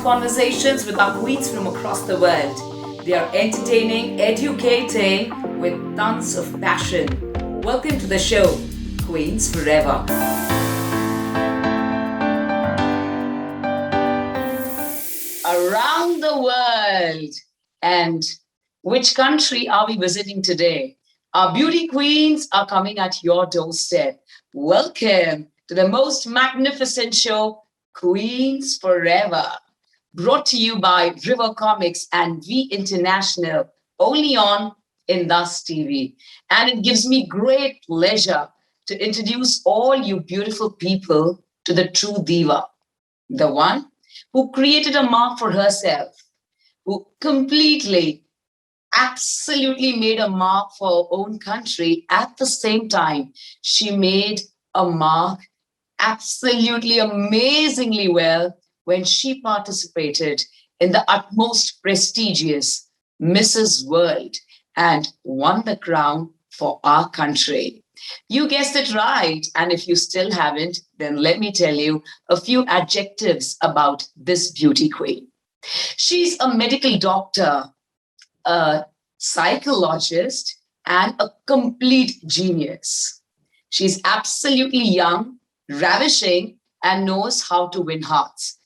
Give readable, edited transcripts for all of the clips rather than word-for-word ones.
conversations with our queens from across the world. They are entertaining, educating with tons of passion. Welcome to the show, Queens Forever. Around the world. And which country are we visiting today? Our beauty queens are coming at your doorstep. Welcome to the most magnificent show, Queens Forever, brought to you by River Comics and V International, only on IndusTV. And it gives me great pleasure to introduce all you beautiful people to the true diva, the one who created a mark for herself, who absolutely made a mark for her own country. At the same time, she made a mark absolutely amazingly well when she participated in the utmost prestigious Mrs. World and won the crown for our country. You guessed it right. And if you still haven't, then let me tell you a few adjectives about this beauty queen. She's a medical doctor, a psychologist, and a complete genius. She's absolutely young, ravishing, and knows how to win hearts.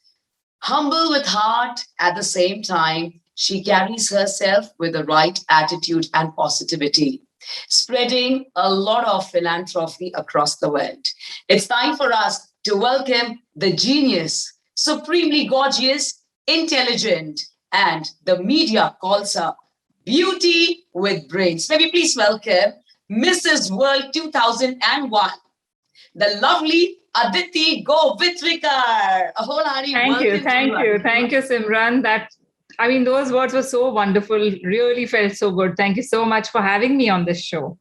Humble with heart, at the same time, she carries herself with the right attitude and positivity, spreading a lot of philanthropy across the world. It's time for us to welcome the genius, supremely gorgeous, intelligent, and the media calls her beauty with brains. May we please welcome Mrs. World 2001, the lovely Aditi Govitrikar. A whole hearty Thank you, Simran. Those words were so wonderful. Really felt so good. Thank you so much for having me on this show.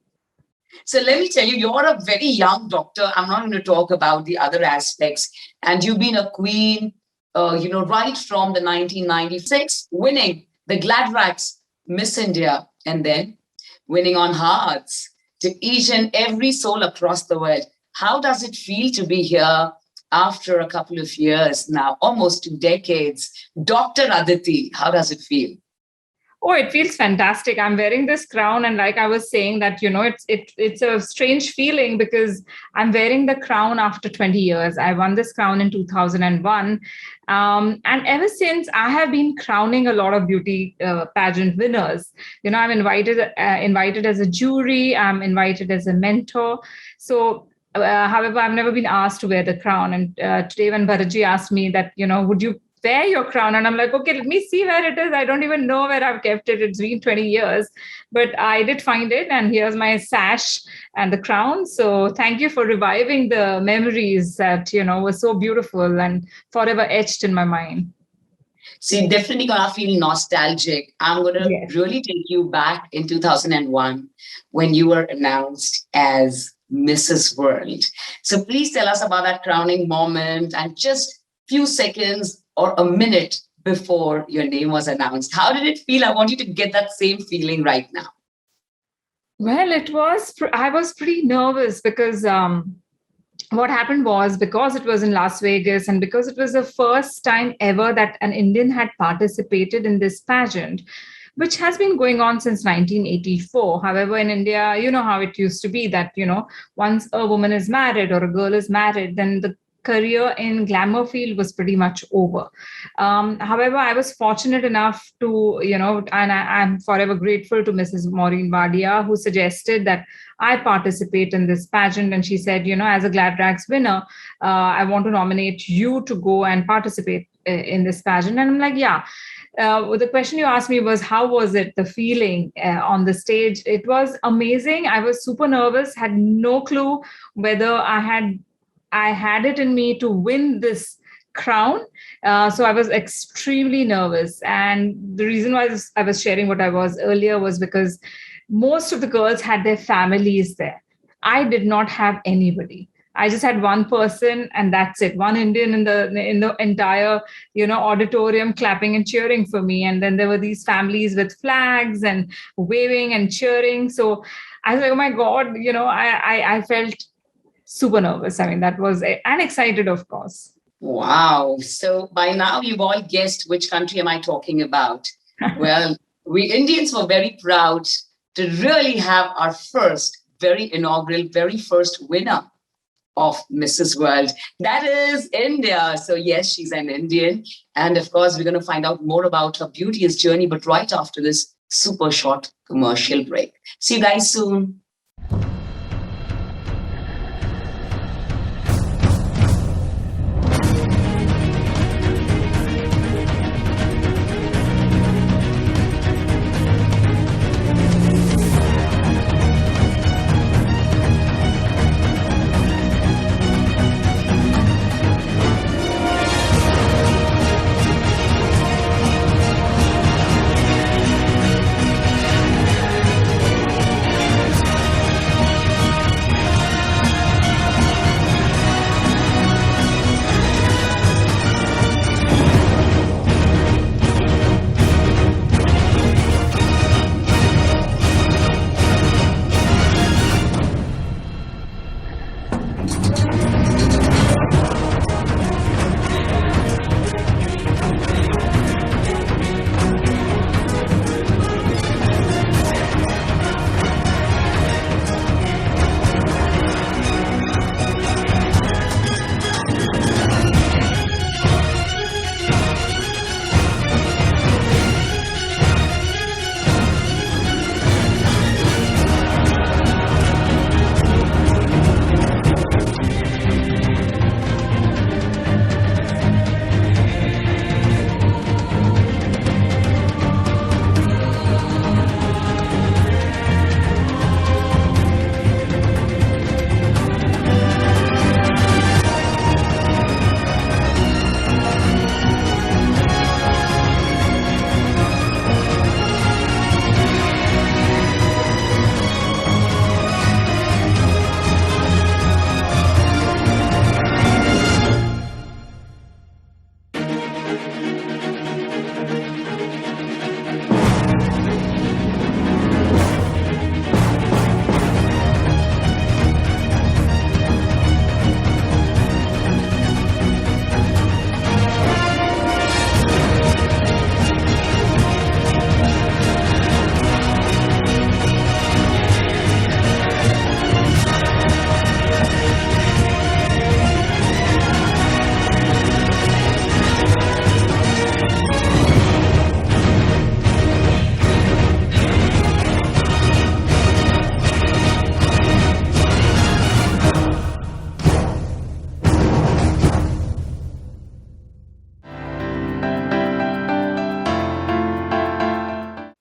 So let me tell you, you're a very young doctor. I'm not going to talk about the other aspects. And you've been a queen, right from the 1996, winning the Gladrax Miss India, and then winning on hearts to each and every soul across the world. How does it feel to be here after a couple of years now, almost 2 decades? Dr. Aditi, how does it feel? Oh, it feels fantastic. I'm wearing this crown, and like I was saying that, it's a strange feeling because I'm wearing the crown after 20 years. I won this crown in 2001. And ever since, I have been crowning a lot of beauty pageant winners. I'm invited as a jury. I'm invited as a mentor. So, however, I've never been asked to wear the crown. And today when Bharatji asked me that, would you wear your crown? And I'm like, okay, let me see where it is. I don't even know where I've kept it. It's been 20 years, but I did find it. And here's my sash and the crown. So thank you for reviving the memories that, were so beautiful and forever etched in my mind. See, definitely gonna feel nostalgic. I'm gonna really take you back in 2001 when you were announced as Mrs. World. So please tell us about that crowning moment and just few seconds or a minute before your name was announced. How did it feel? I want you to get that same feeling right now. Well, I was pretty nervous because what happened was, because it was in Las Vegas and because it was the first time ever that an Indian had participated in this pageant, which has been going on since 1984. However, in India, you know how it used to be that, once a woman is married or a girl is married, then the career in glamour field was pretty much over. However, I was fortunate enough to, and I'm forever grateful to Mrs. Maureen Wadia, who suggested that I participate in this pageant. And she said, as a Gladrax winner, I want to nominate you to go and participate in this pageant. And I'm like, yeah. The question you asked me was, how was it, the feeling on the stage? It was amazing. I was super nervous, had no clue whether I had it in me to win this crown. So I was extremely nervous. And the reason why I was sharing what I was earlier was because most of the girls had their families there. I did not have anybody. I just had one person, and that's it. One Indian in the entire, auditorium clapping and cheering for me. And then there were these families with flags and waving and cheering. So I was like, oh my God, I felt super nervous. That was and excited, of course. Wow. So by now you've all guessed which country am I talking about. Well, we Indians were very proud to really have our first, very inaugural, very first winner of Mrs. World. That is India. So yes, she's an Indian. And of course, we're going to find out more about her beauteous journey, but right after this super short commercial break. See you guys soon.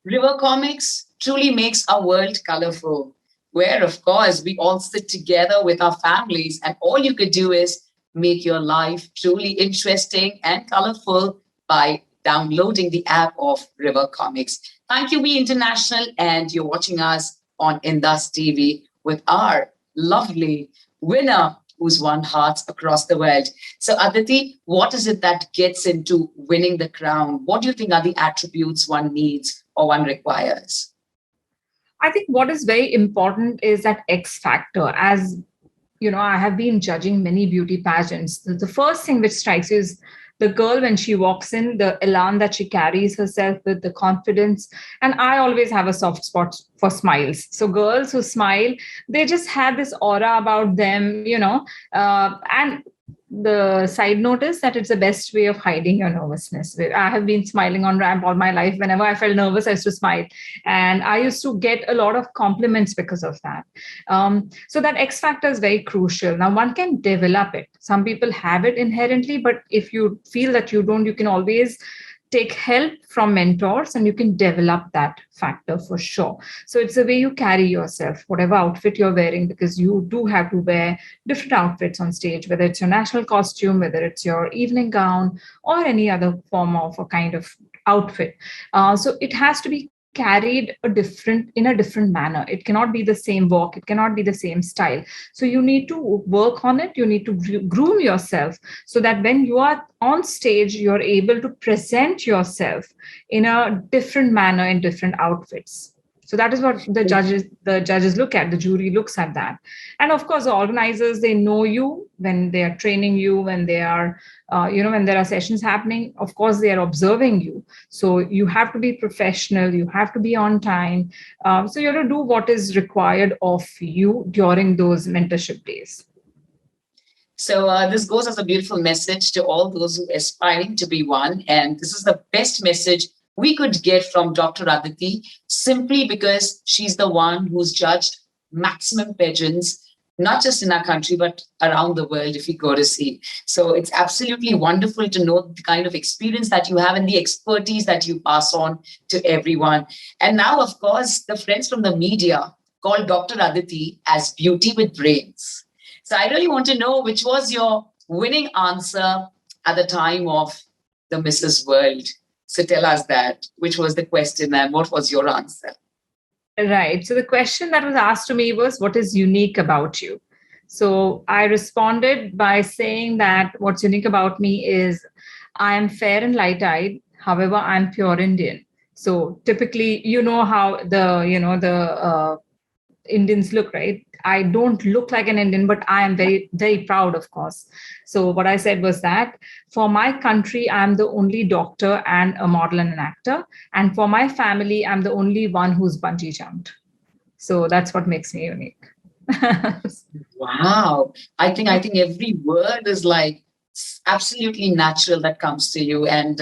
River Comics truly makes our world colorful, where, of course, we all sit together with our families, and all you could do is make your life truly interesting and colorful by downloading the app of River Comics. Thank you, We International, and you're watching us on Indus TV with our lovely winner who's won hearts across the world. So, Aditi, what is it that gets into winning the crown? What do you think are the attributes one needs or one requires? I think what is very important is that X factor. As you know, I have been judging many beauty pageants. The first thing which strikes you is the girl when she walks in, the elan that she carries herself with, the confidence. And I always have a soft spot for smiles. So girls who smile, they just have this aura about them, and the side note is that it's the best way of hiding your nervousness. I have been smiling on ramp all my life. Whenever I felt nervous, I used to smile. And I used to get a lot of compliments because of that. So that X factor is very crucial. Now, one can develop it. Some people have it inherently, but if you feel that you don't, you can always take help from mentors and you can develop that factor for sure. So it's the way you carry yourself, whatever outfit you're wearing, because you do have to wear different outfits on stage, whether it's your national costume, whether it's your evening gown, or any other form of a kind of outfit. So it has to be carried in a different manner. It cannot be the same walk, it cannot be the same style. So you need to work on it, you need to groom yourself so that when you are on stage, you're able to present yourself in a different manner in different outfits. So that is what the judges look at. The jury looks at that, and of course, the organizers, they know you when they are training you, when they are, when there are sessions happening. Of course, they are observing you. So you have to be professional. You have to be on time. So you have to do what is required of you during those mentorship days. So this goes as a beautiful message to all those who are aspiring to be one. And this is the best message we could get from Dr. Aditi, simply because she's the one who's judged maximum pageants, not just in our country, but around the world, if you go to see. So it's absolutely wonderful to know the kind of experience that you have and the expertise that you pass on to everyone. And now, of course, the friends from the media call Dr. Aditi as Beauty with Brains. So I really want to know, which was your winning answer at the time of the Mrs. World. So tell us that, which was the question and what was your answer? Right. So the question that was asked to me was, what is unique about you? So I responded by saying that what's unique about me is I am fair and light-eyed. However, I'm pure Indian. So typically, how the Indians look, right? I don't look like an Indian, but I am very, very proud, of course. So what I said was that for my country, I'm the only doctor and a model and an actor. And for my family, I'm the only one who's bungee jumped. So that's what makes me unique. Wow. I think every word is like absolutely natural that comes to you. And,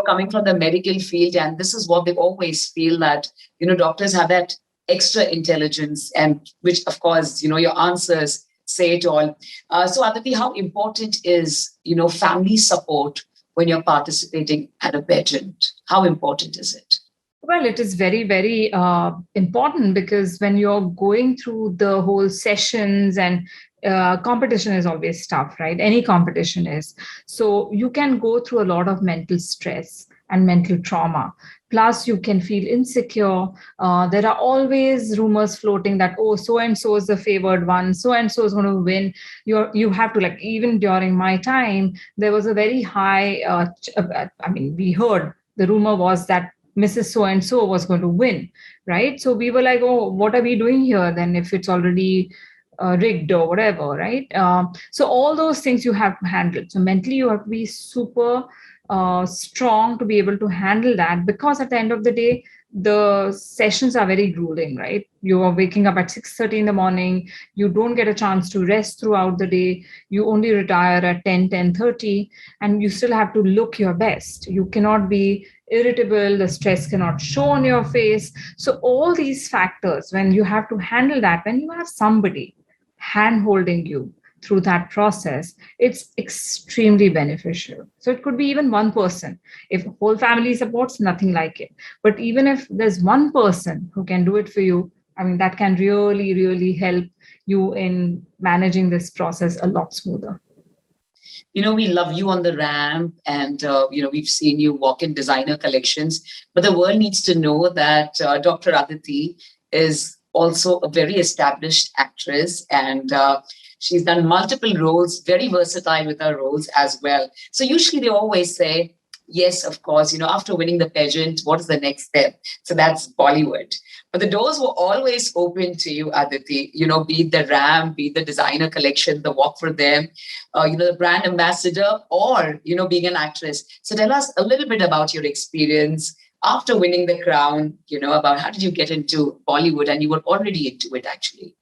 coming from the medical field, and this is what they always feel that, doctors have that extra intelligence, and which, of course, your answers say it all. So Aditi, how important is, family support when you're participating at a pageant? How important is it? Well, it is very, very important, because when you're going through the whole sessions and competition is always tough, right? Any competition is. So you can go through a lot of mental stress and mental trauma. Plus, you can feel insecure. There are always rumors floating that, oh, so and so is the favored one, so and so is going to win. You have to, like, even during my time, there was a very high. We heard the rumor was that Mrs. So and so was going to win, right? So we were like, oh, what are we doing here then if it's already rigged or whatever, right? So all those things you have to handle. So mentally, you have to be super strong to be able to handle that, because at the end of the day, the sessions are very grueling, right? You are waking up at 6:30 in the morning. You don't get a chance to rest throughout the day. You only retire at 10:30, and you still have to look your best. You cannot be irritable. The stress cannot show on your face. So all these factors, when you have to handle that, when you have somebody hand holding you through that process, it's extremely beneficial. So it could be even one person. If whole family supports, nothing like it. But even if there's one person who can do it for you, that can really, really help you in managing this process a lot smoother. We love you on the ramp, and, we've seen you walk in designer collections, but the world needs to know that Dr. Aditi is also a very established actress, and she's done multiple roles, very versatile with her roles as well. So usually they always say, yes, of course, after winning the pageant, what is the next step? So that's Bollywood. But the doors were always open to you, Aditi, be it the ramp, be it the designer collection, the walk for them, the brand ambassador, or, being an actress. So tell us a little bit about your experience after winning the crown, about how did you get into Bollywood, and you were already into it, actually.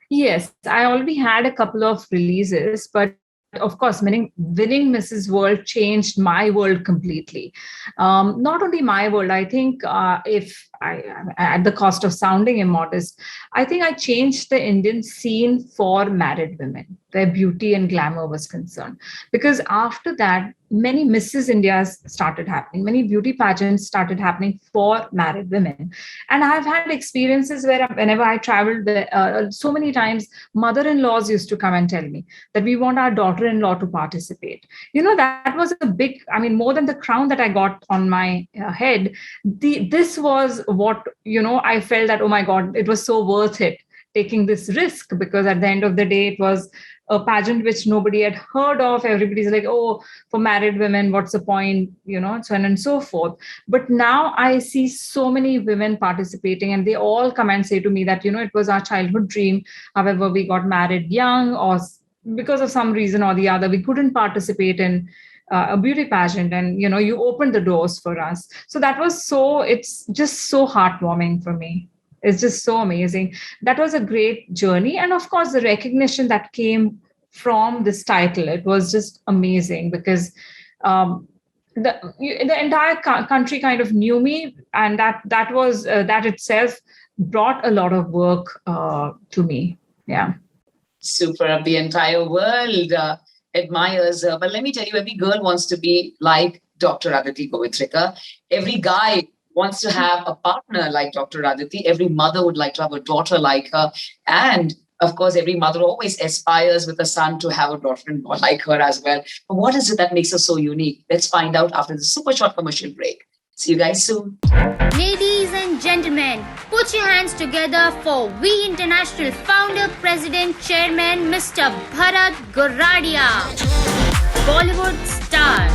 Yes, I already had a couple of releases, but of course, winning Mrs. World changed my world completely. Not only my world, I think if I, at the cost of sounding immodest, I think I changed the Indian scene for married women, where beauty and glamour was concerned. Because after that, many Mrs. Indias started happening, many beauty pageants started happening for married women. And I've had experiences where whenever I traveled, so many times, mother-in-laws used to come and tell me that we want our daughter-in-law to participate. That was a big, more than the crown that I got on my head, this was what, I felt that, oh my God, it was so worth it taking this risk, because at the end of the day, it was a pageant which nobody had heard of. Everybody's like, oh, for married women, what's the point, so on and so forth. But now I see so many women participating, and they all come and say to me that, it was our childhood dream. However, we got married young, or because of some reason or the other, we couldn't participate in a beauty pageant, and you opened the doors for us. So it's just so heartwarming for me. It's just so amazing. That was a great journey. And of course, the recognition that came from this title, it was just amazing, because the entire country kind of knew me, and that was that itself brought a lot of work to me. Yeah. Super. The entire world admires her. But let me tell you, every girl wants to be like Dr. Aditi Govitrikar. Every guy wants to have a partner like Dr. Aditi. Every mother would like to have a daughter like her. And of course, every mother always aspires with a son to have a daughter-in-law like her as well. But what is it that makes her so unique? Let's find out after the super short commercial break. See you guys soon. Ladies and gentlemen, put your hands together for We International Founder, President, Chairman, Mr. Bharat Goradia, Bollywood star.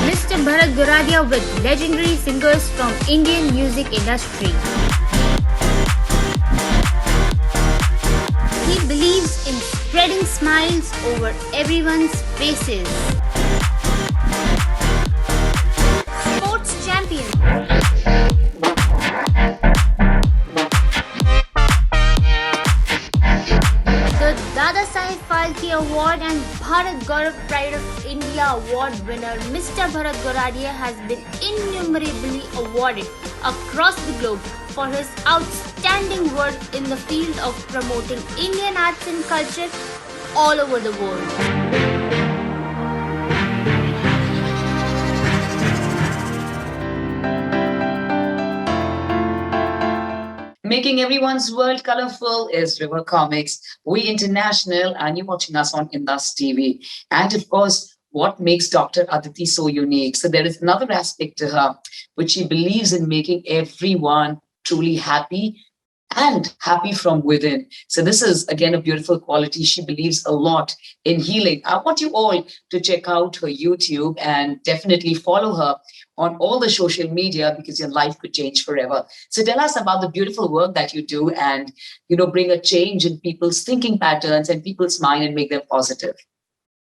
Mr. Bharat Goradia with legendary singers from Indian music industry. He believes in spreading smiles over everyone's faces. Sports champion. The Dada Saheb Phalke Award and Bharat Gaurav Pride of India Award winner Mr. Bharat Goradia has been innumerably awarded across the globe for his outstanding work in the field of promoting Indian arts and culture all over the world. Making everyone's world colorful is River Comics, We International, and you're watching us on IndusTV. And of course, what makes Dr. Aditi so unique? So there is another aspect to her, which she believes in making everyone truly happy and happy from within. So this is, again, a beautiful quality. She believes a lot in healing. I want you all to check out her YouTube and definitely follow her on all the social media, because your life could change forever. So tell us about the beautiful work that you do and, bring a change in people's thinking patterns and people's mind and make them positive.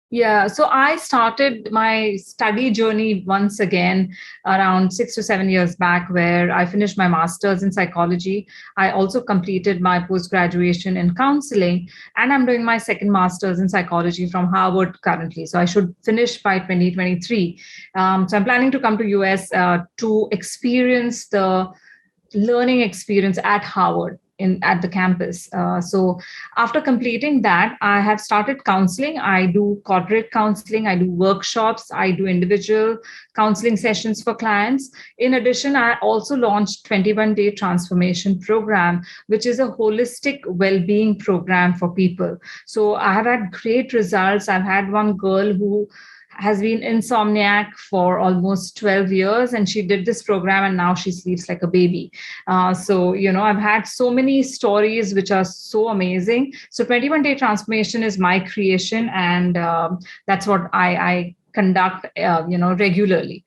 Yeah, so I started my study journey once again around 6 to 7 years back, where I finished my master's in psychology. I also completed my post-graduation in counseling, and I'm doing my second master's in psychology from Harvard currently. So I should finish by 2023. So I'm planning to come to US to experience the learning experience at Harvard. At the campus. So after completing that, I have started counseling. I do corporate counseling, I do workshops, I do individual counseling sessions for clients. In addition, I also launched 21-day transformation program, which is a holistic well-being program for people. So I have had great results. I've had one girl who has been insomniac for almost 12 years, and she did this program and now she sleeps like a baby. So I've had so many stories which are so amazing. So 21-day transformation is my creation, and that's what I conduct regularly.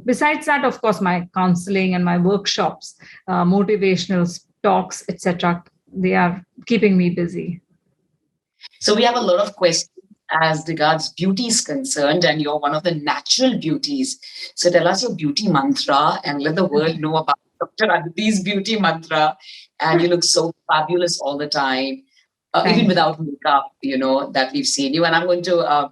Besides that, of course, my counseling and my workshops, motivational talks, etc., they are keeping me busy. So we have a lot of questions as regards beauty is concerned, and you're one of the natural beauties. So tell us your beauty mantra and let the world know about Dr. Aditi's beauty mantra. And you look so fabulous all the time, even without makeup, that we've seen you. And I'm going to,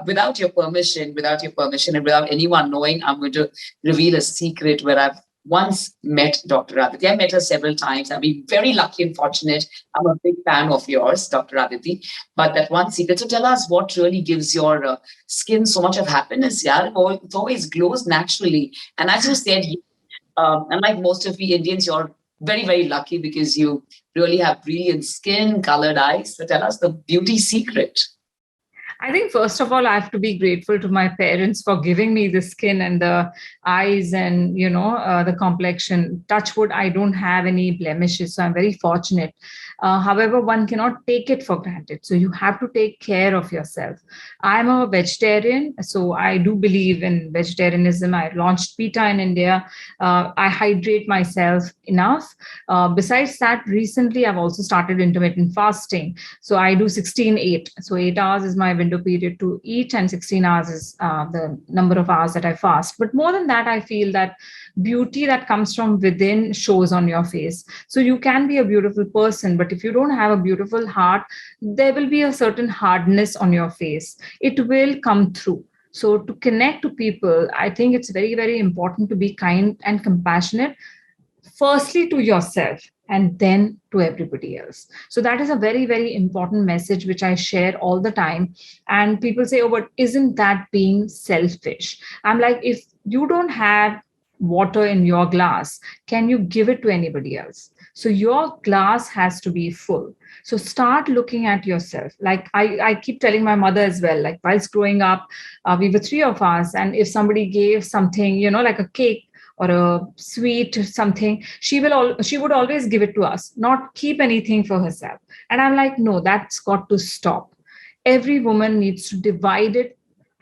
without your permission and without anyone knowing, I'm going to reveal a secret where I've once met Dr. Aditi. I met her several times. I've been very lucky and fortunate. I'm a big fan of yours, Dr. Aditi. But that one secret, so tell us what really gives your skin so much of happiness. Yeah, it always glows naturally. And as you said, unlike most of we Indians, you're very, very lucky because you really have brilliant skin, colored eyes. So tell us the beauty secret. I think first of all, I have to be grateful to my parents for giving me the skin and the eyes and, the complexion. Touch wood, I don't have any blemishes. So I'm very fortunate. However, one cannot take it for granted. So you have to take care of yourself. I'm a vegetarian. So I do believe in vegetarianism. I launched PETA in India. I hydrate myself enough. Besides that, recently I've also started intermittent fasting. So I do 16-8. So 8 hours is my window period to eat, and 16 hours is the number of hours that I fast. But more than that, I feel that beauty that comes from within shows on your face. So you can be a beautiful person, but if you don't have a beautiful heart, there will be a certain hardness on your face. It will come through. So to connect to people, I think it's very, very important to be kind and compassionate, firstly to yourself and then to everybody else. So that is a very, very important message which I share all the time. And people say, oh, but isn't that being selfish? I'm like, if you don't have water in your glass, can you give it to anybody else? So your glass has to be full. So start looking at yourself. Like I keep telling my mother as well, like whilst growing up, we were three of us. And if somebody gave something, like a cake or a sweet something, she would always give it to us, not keep anything for herself. And I'm like, no, that's got to stop. Every woman needs to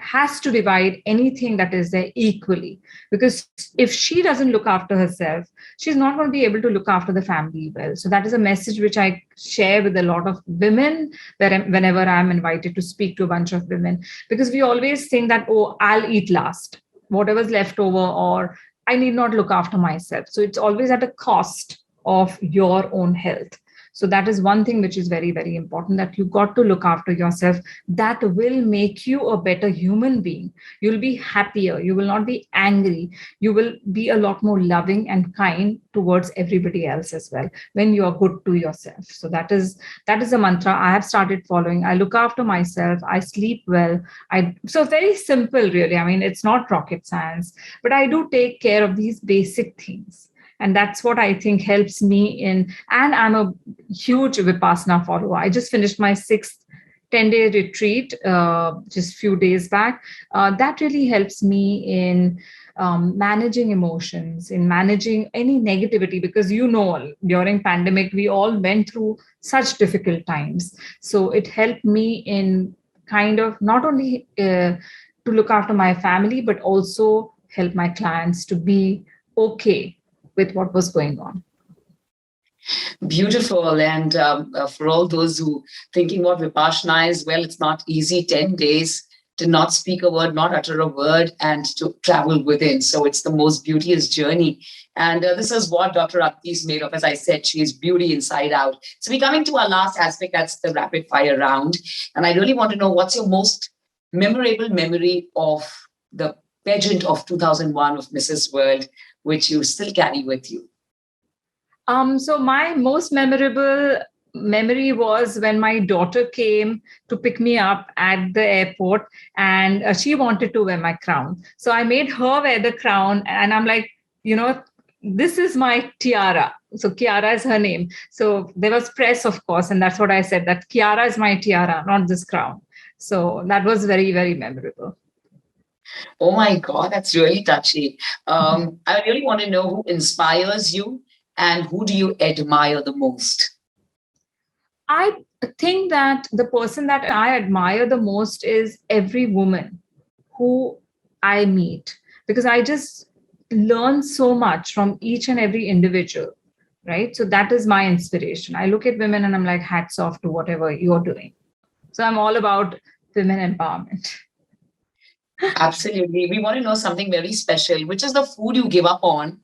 has to divide anything that is there equally, because if she doesn't look after herself, she's not going to be able to look after the family well. So that is a message which I share with a lot of women whenever I'm invited to speak to a bunch of women, because we always think that, oh, I'll eat last, whatever's left over, or I need not look after myself. So it's always at a cost of your own health. So that is one thing which is very, very important, that you got to look after yourself. That will make you a better human being. You'll be happier. You will not be angry. You will be a lot more loving and kind towards everybody else as well when you are good to yourself. So that is a mantra I have started following. I look after myself. I sleep well. So very simple, really. I mean, it's not rocket science, but I do take care of these basic things. And that's what I think helps me and I'm a huge Vipassana follower. I just finished my 6th 10-day retreat just a few days back. That really helps me in managing emotions, in managing any negativity, because during pandemic, we all went through such difficult times. So it helped me in kind of not only to look after my family, but also help my clients to be okay with what was going on. Beautiful. And for all those who thinking what Vipassana is, well, it's not easy. 10 days to not speak a word, not utter a word, and to travel within. So it's the most beauteous journey. And this is what Dr. Aditi is made of. As I said, she is beauty inside out. So we're coming to our last aspect. That's the rapid fire round. And I really want to know, what's your most memorable memory of the pageant of 2001 of Mrs. World, which you still carry with you? So my most memorable memory was when my daughter came to pick me up at the airport, and she wanted to wear my crown. So I made her wear the crown, and I'm like, this is my tiara. So Kiara is her name. So there was press, of course, and that's what I said, that Kiara is my tiara, not this crown. So that was very, very memorable. Oh my God, that's really touchy. I really want to know who inspires you and who do you admire the most? I think that the person that I admire the most is every woman who I meet, because I just learn so much from each and every individual, right? So that is my inspiration. I look at women and I'm like, hats off to whatever you're doing. So I'm all about women empowerment. Absolutely. We want to know something very special, which is the food you give up on.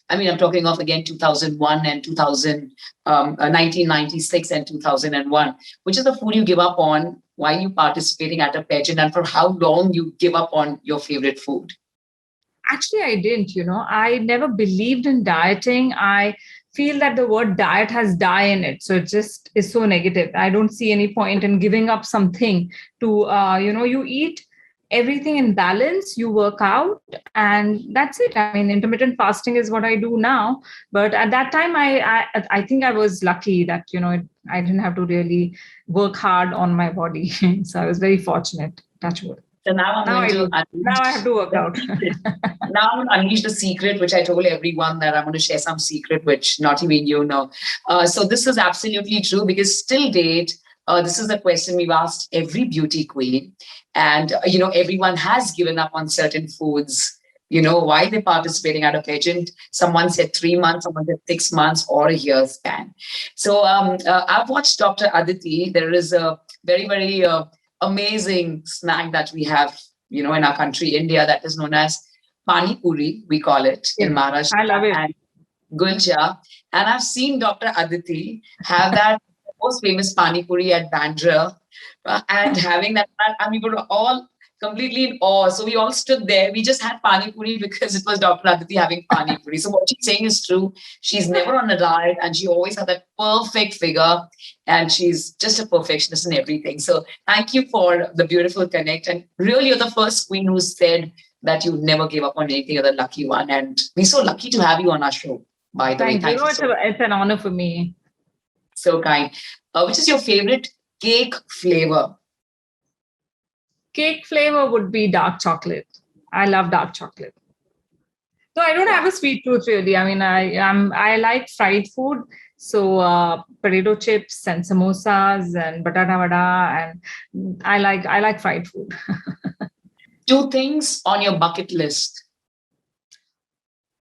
I mean, I'm talking of, again, 2001 and 1996 and 2001, which is the food you give up on while you participating at a pageant, and for how long you give up on your favorite food? Actually, I didn't, I never believed in dieting. I feel that the word diet has die in it. So it just is so negative. I don't see any point in giving up something to, you eat everything in balance, you work out, and that's it. I mean, intermittent fasting is what I do now. But at that time, I think I was lucky that, I didn't have to really work hard on my body. So I was very fortunate. Touch wood. So now Now I have to work out. Now I'm going to unleash the secret, which I told everyone that I'm going to share some secret, which not even you know. So this is absolutely true because still date, this is a question we've asked every beauty queen. And, everyone has given up on certain foods, why they're participating at a pageant. Someone said 3 months, someone said 6 months or a year span. So I've watched Dr. Aditi. There is a very, very amazing snack that we have, in our country, India, that is known as Pani Puri, we call it in Maharashtra. I love it. And Gulcha. And I've seen Dr. Aditi have that most famous Pani Puri at Bandra and having that. And we were all completely in awe. So we all stood there. We just had Pani Puri because it was Dr. Aditi having Pani Puri. So what she's saying is true. She's never on a diet and she always had that perfect figure. And she's just a perfectionist in everything. So thank you for the beautiful connect. And really, you're the first queen who said that you never gave up on anything. You're the lucky one. And we're so lucky to have you on our show, by the way. Thank you. It's an honor for me. So kind. Which is your favorite cake flavor? Cake flavor would be dark chocolate. I love dark chocolate. So I don't have a sweet tooth really. I mean, I like fried food. So potato chips and samosas and batata vada, and I like fried food. 2 things on your bucket list.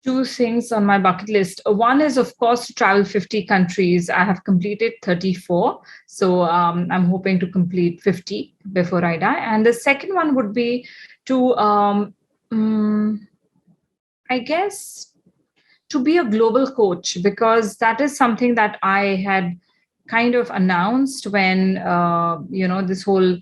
2 things on my bucket list. One is, of course, to travel 50 countries. I have completed 34. So I'm hoping to complete 50 before I die. And the second one would be to, I guess, to be a global coach, because that is something that I had kind of announced when, this whole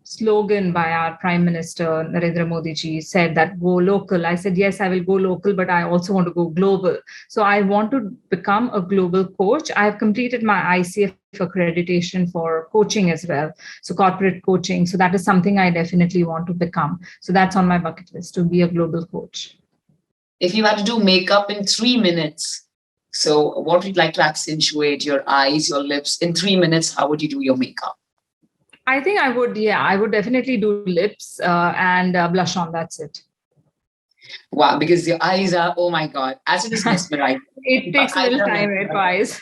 slogan by our Prime Minister Narendra Modi ji said that go local. I said, yes, I will go local, but I also want to go global. So I want to become a global coach. I have completed my ICF accreditation for coaching as well. So corporate coaching. So that is something I definitely want to become. So that's on my bucket list, to be a global coach. If you had to do makeup in 3 minutes, so what would you like to accentuate? Your eyes, your lips. In 3 minutes, how would you do your makeup? I think I would definitely do lips and blush on. That's it. Wow, because your eyes are, oh my God, as it is mesmerizing. It takes a little time, twice.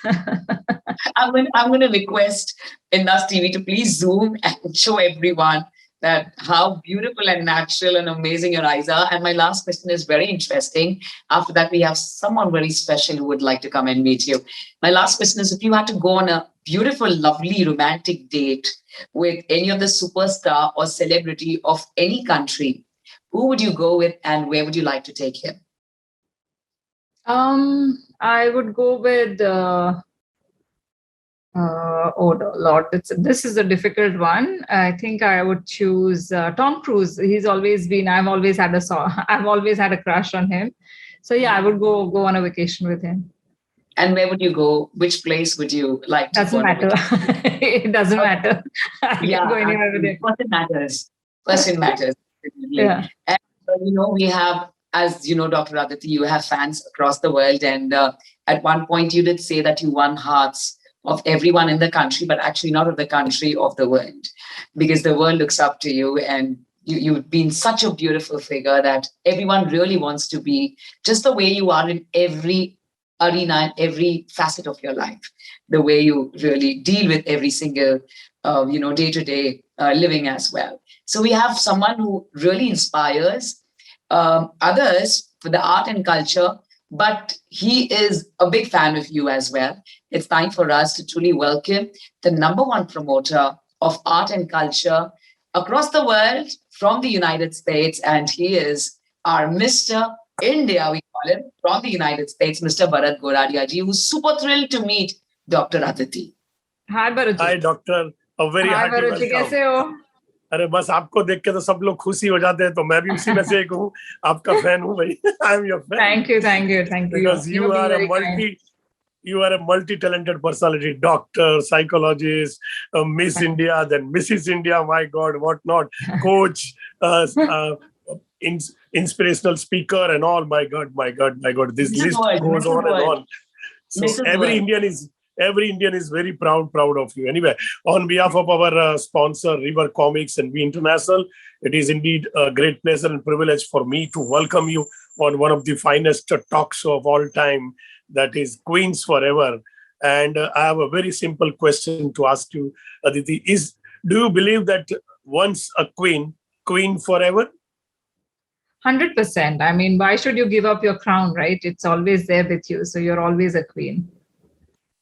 I'm going to request IndusTV to please zoom and show everyone that how beautiful and natural and amazing your eyes are. And my last question is very interesting. After that, we have someone very special who would like to come and meet you. My last question is, if you had to go on a beautiful, lovely, romantic date with any of the superstar or celebrity of any country, who would you go with and where would you like to take him? I would go with, oh Lord, this is a difficult one. I think I would choose Tom Cruise. I've always had a crush on him. So yeah, I would go on a vacation with him. And where would you go? Which place would you like to go? Doesn't matter. It doesn't matter. I can go anywhere with it. Person matters. Person matters. Yeah. And, we have, as you know, Dr. Aditi, you have fans across the world. And at one point, you did say that you won hearts of everyone in the country, but actually not of the country, of the world. Because the world looks up to you and you've been such a beautiful figure that everyone really wants to be just the way you are in every arena, in every facet of your life, the way you really deal with every single, day-to-day living as well. So we have someone who really inspires others for the art and culture, but he is a big fan of you as well. It's time for us to truly welcome the #1 promoter of art and culture across the world from the United States. And he is our Mr. India, we call him, from the United States, Mr. Bharat Goradia ji, who's super thrilled to meet Dr. Aditi. Hi, Bharat. Hi, Doctor. A very hearty welcome. कैसे हो? अरे बस आपको देख के तो सब लोग खुशी हो जाते हैं, तो मैं भी उसी में से एक हूँ, आपका फैन हूँ भाई. I am your fan. Thank you. Because you are a multi-talented personality, doctor, psychologist, Miss India, then Mrs. India, my God, what not, coach, inspirational speaker and all. My God, this list goes on and on. So every Indian is every Indian is very proud of you. Anyway, on behalf of our sponsor, River Comics and We International, it is indeed a great pleasure and privilege for me to welcome you on one of the finest talk show of all time, that is Queens Forever. And I have a very simple question to ask you, Aditi. Do you believe that once a queen forever? 100%. I mean, why should you give up your crown, right? It's always there with you. So you're always a queen.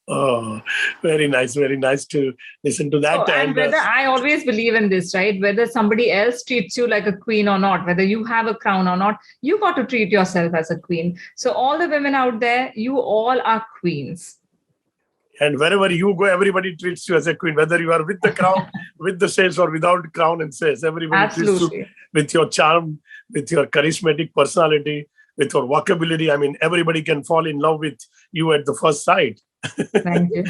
Oh, very nice to listen to that. So, and whether I always believe in this, right? Whether somebody else treats you like a queen or not, whether you have a crown or not, you got to treat yourself as a queen. So all the women out there, you all are queens. And wherever you go, everybody treats you as a queen, whether you are with the crown, with the sails, or without crown and sails. Everybody treats you with your charm, with your charismatic personality, with your vocabulary. I mean, everybody can fall in love with you at the first sight. Thank you.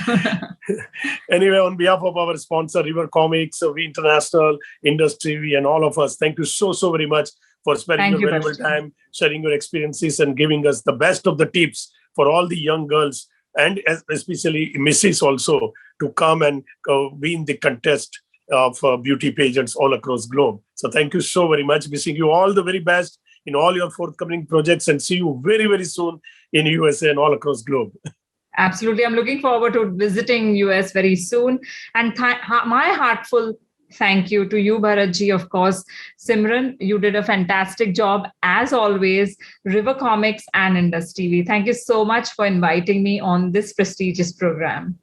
Anyway, on behalf of our sponsor, River Comics, We International, IndusTV, and all of us, thank you so very much for spending your valuable time, sharing your experiences, and giving us the best of the tips for all the young girls, and especially misses also, to come and be in the contest of beauty pageants all across globe. So thank you so very much. Wishing you all the very best in all your forthcoming projects, and see you very soon in USA and all across globe. Absolutely. I'm looking forward to visiting US very soon. And my heartful thank you to you, Bharatji, of course. Simran, you did a fantastic job, as always. River Comics and IndusTV. Thank you so much for inviting me on this prestigious program.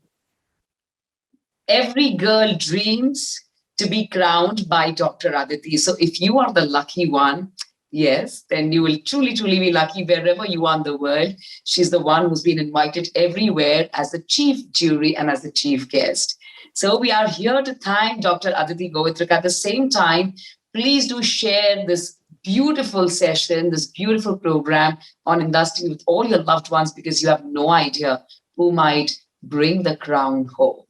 Every girl dreams to be crowned by Dr. Aditi. So if you are the lucky one, yes, then you will truly be lucky wherever you are in the world. She's the one who's been invited everywhere as the chief jury and as the chief guest. So we are here to thank Dr. Aditi Govitrikar. At the same time, please do share this beautiful session, this beautiful program on IndusTV with all your loved ones, because you have no idea who might bring the crown home.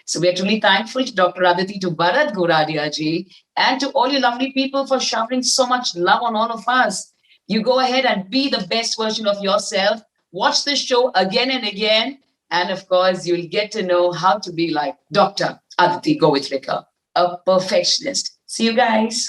So we are truly thankful to Dr. Aditi, to Bharat Goradia ji, and to all you lovely people for showering so much love on all of us. You go ahead and be the best version of yourself. Watch this show again and again. And of course, you'll get to know how to be like Dr. Aditi Govitrikar, a perfectionist. See you guys.